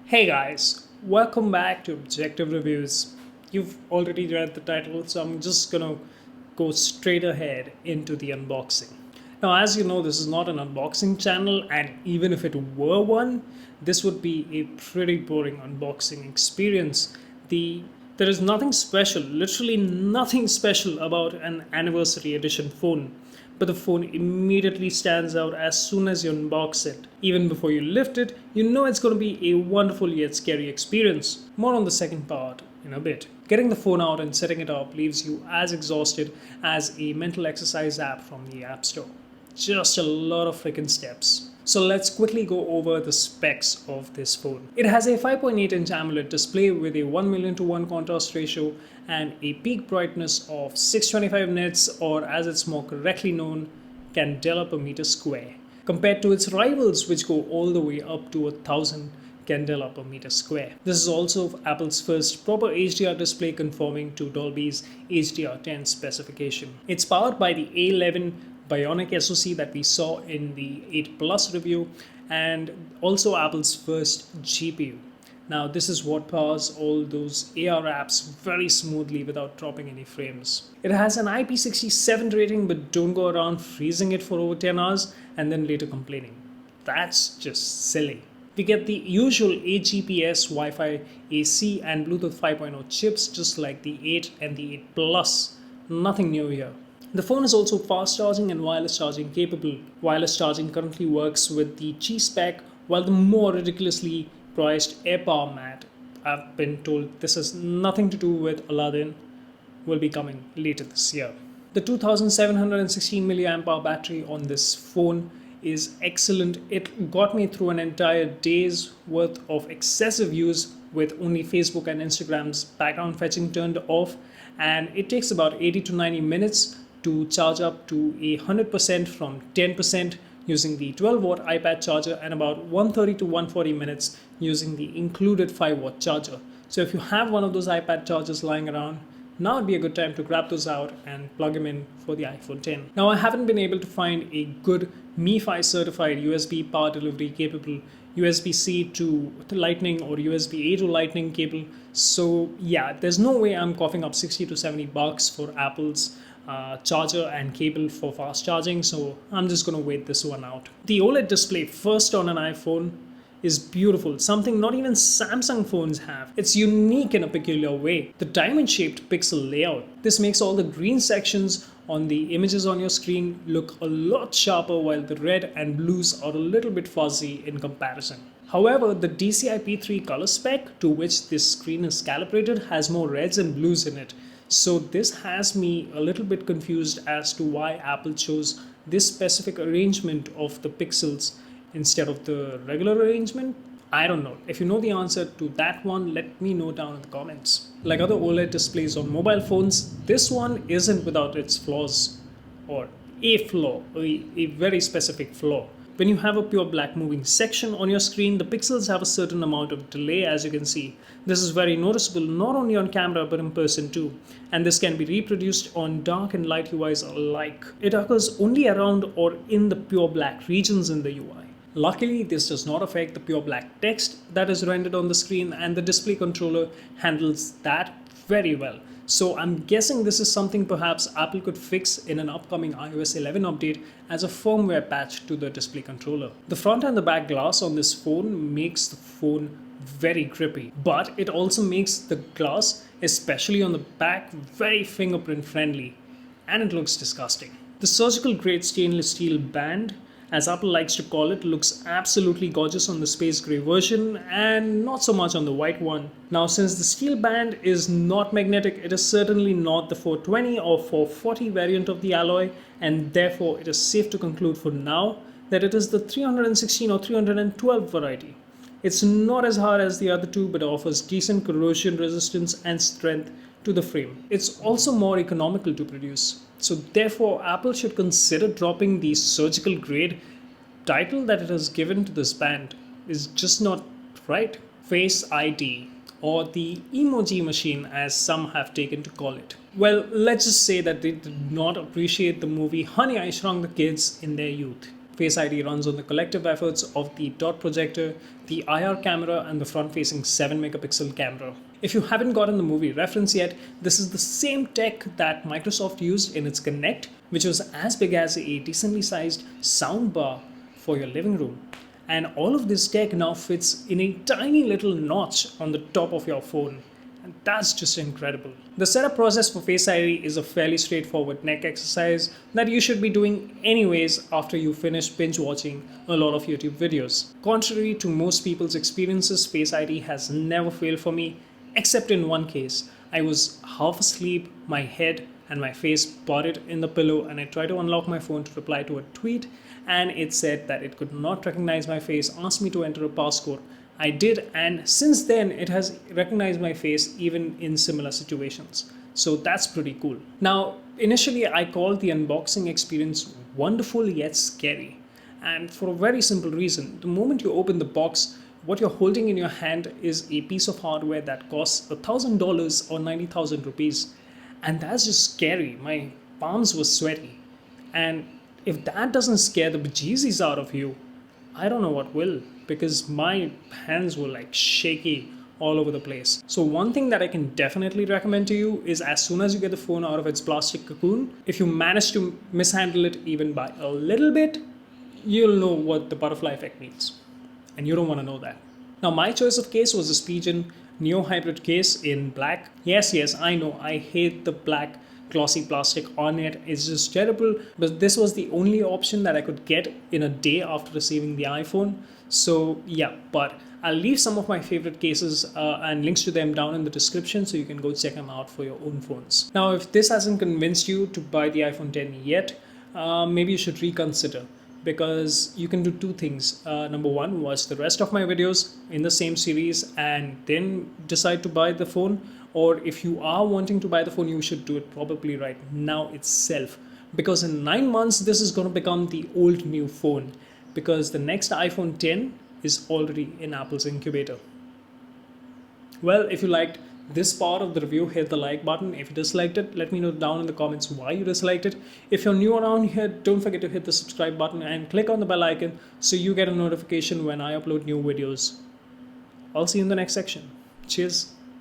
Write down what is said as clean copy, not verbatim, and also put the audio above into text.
Hey guys, welcome back to Objective Reviews. You've already read the title, so I'm just gonna go straight ahead into the unboxing. Now, as you know, this is not an unboxing channel, and even if it were one, this would be a pretty boring unboxing experience. There is nothing special, literally nothing special about an anniversary edition phone, but the phone immediately stands out as soon as you unbox it. Even before you lift it, you know it's going to be a wonderful yet scary experience. More on the second part in a bit. Getting the phone out and setting it up leaves you as exhausted as a mental exercise app from the App Store. Just a lot of freaking steps. So let's quickly go over the specs of this phone. It has a 5.8-inch AMOLED display with a 1,000,000:1 contrast ratio and a peak brightness of 625 nits, or as it's more correctly known, candela per meter square, compared to its rivals which go all the way up to 1000 candela per meter square. This is also Apple's first proper HDR display conforming to Dolby's HDR10 specification. It's powered by the A11 Bionic SoC that we saw in the 8 Plus review, and also Apple's first GPU. Now this is what powers all those AR apps very smoothly without dropping any frames. It has an IP67 rating, but don't go around freezing it for over 10 hours and then later complaining. That's just silly. We get the usual 8 GPS, Wi-Fi, AC and Bluetooth 5.0 chips just like the 8 and the 8 Plus. Nothing new here. The phone is also fast charging and wireless charging capable. Wireless charging currently works with the Qi spec, while the more ridiculously priced AirPower Mat, I've been told this has nothing to do with Aladdin, will be coming later this year. The 2716 mAh battery on this phone is excellent. It got me through an entire day's worth of excessive use with only Facebook and Instagram's background fetching turned off, and it takes about 80 to 90 minutes to charge up to 100% from 10% using the 12-watt iPad charger, and about 130 to 140 minutes using the included 5-watt charger. So if you have one of those iPad chargers lying around, now would be a good time to grab those out and plug them in for the iPhone X. Now I haven't been able to find a good MiFi certified USB power delivery capable USB-C to Lightning or USB-A to Lightning cable. So yeah, there's no way I'm coughing up 60 to 70 bucks for Apple's charger and cable for fast charging, so I'm just gonna wait this one out. The OLED display, first on an iPhone, is beautiful, something not even Samsung phones have. It's unique in a peculiar way. The diamond-shaped pixel layout. This makes all the green sections on the images on your screen look a lot sharper, while the red and blues are a little bit fuzzy in comparison. However, the DCI-P3 color spec to which this screen is calibrated has more reds and blues in it. So this has me a little bit confused as to why Apple chose this specific arrangement of the pixels instead of the regular arrangement. I don't know. If you know the answer to that one, let me know down in the comments. Like other OLED displays on mobile phones, this one isn't without its flaws, or a flaw, a very specific flaw. When you have a pure black moving section on your screen, the pixels have a certain amount of delay, as you can see. This is very noticeable not only on camera but in person too, and this can be reproduced on dark and light UIs alike. It occurs only around or in the pure black regions in the UI. Luckily, this does not affect the pure black text that is rendered on the screen, and the display controller handles that very well. So I'm guessing this is something perhaps Apple could fix in an upcoming iOS 11 update as a firmware patch to the display controller. The front and the back glass on this phone makes the phone very grippy, but it also makes the glass, especially on the back, very fingerprint friendly, and it looks disgusting. The surgical grade stainless steel band, as Apple likes to call it, looks absolutely gorgeous on the space gray version and not so much on the white one. Now, since the steel band is not magnetic, it is certainly not the 420 or 440 variant of the alloy, and therefore it is safe to conclude for now that it is the 316 or 312 variety. It's not as hard as the other two, but offers decent corrosion resistance and strength to the frame. It's also more economical to produce. So therefore, Apple should consider dropping the surgical grade title that it has given to this band. Is just not right. Face ID, or the emoji machine as some have taken to call it. Well, let's just say that they did not appreciate the movie Honey, I Shrunk the Kids in their youth. Face ID runs on the collective efforts of the dot projector, the IR camera, and the front-facing 7 megapixel camera. If you haven't gotten the movie reference yet, this is the same tech that Microsoft used in its Kinect, which was as big as a decently sized soundbar for your living room. And all of this tech now fits in a tiny little notch on the top of your phone. And that's just incredible. The setup process for Face ID is a fairly straightforward neck exercise that you should be doing anyways after you finish binge watching a lot of YouTube videos. Contrary to most people's experiences, Face ID has never failed for me, except in one case. I was half asleep, my head and my face buried in the pillow, and I tried to unlock my phone to reply to a tweet, and it said that it could not recognize my face, asked me to enter a passcode. I did, and since then it has recognized my face even in similar situations. So that's pretty cool. Now, initially I called the unboxing experience wonderful yet scary. And for a very simple reason. The moment you open the box, what you're holding in your hand is a piece of hardware that costs $1,000 or 90,000 rupees. And that's just scary. My palms were sweaty. And if that doesn't scare the bejesus out of you, I don't know what will, because my hands were like shaky all over the place. So one thing that I can definitely recommend to you is, as soon as you get the phone out of its plastic cocoon, if you manage to mishandle it even by a little bit, you'll know what the butterfly effect means. And you don't want to know that. Now, my choice of case was a Spigen Neo Hybrid case in black. Yes, I know, I hate the black glossy plastic on it. It's just terrible, but this was the only option that I could get in a day after receiving the iPhone. So yeah, but I'll leave some of my favorite cases and links to them down in the description, so you can go check them out for your own phones. Now, if this hasn't convinced you to buy the iPhone 10 yet, maybe you should reconsider, because you can do two things. Number one, watch the rest of my videos in the same series and then decide to buy the phone. Or if you are wanting to buy the phone, you should do it probably right now itself, because in 9 months this is going to become the old new phone, because the next iPhone 10 is already in Apple's incubator. Well, if you liked this part of the review, hit the like button. If you disliked it, let me know down in the comments why you disliked it. If you're new around here, don't forget to hit the subscribe button and click on the bell icon so you get a notification when I upload new videos. I'll see you in the next section. Cheers.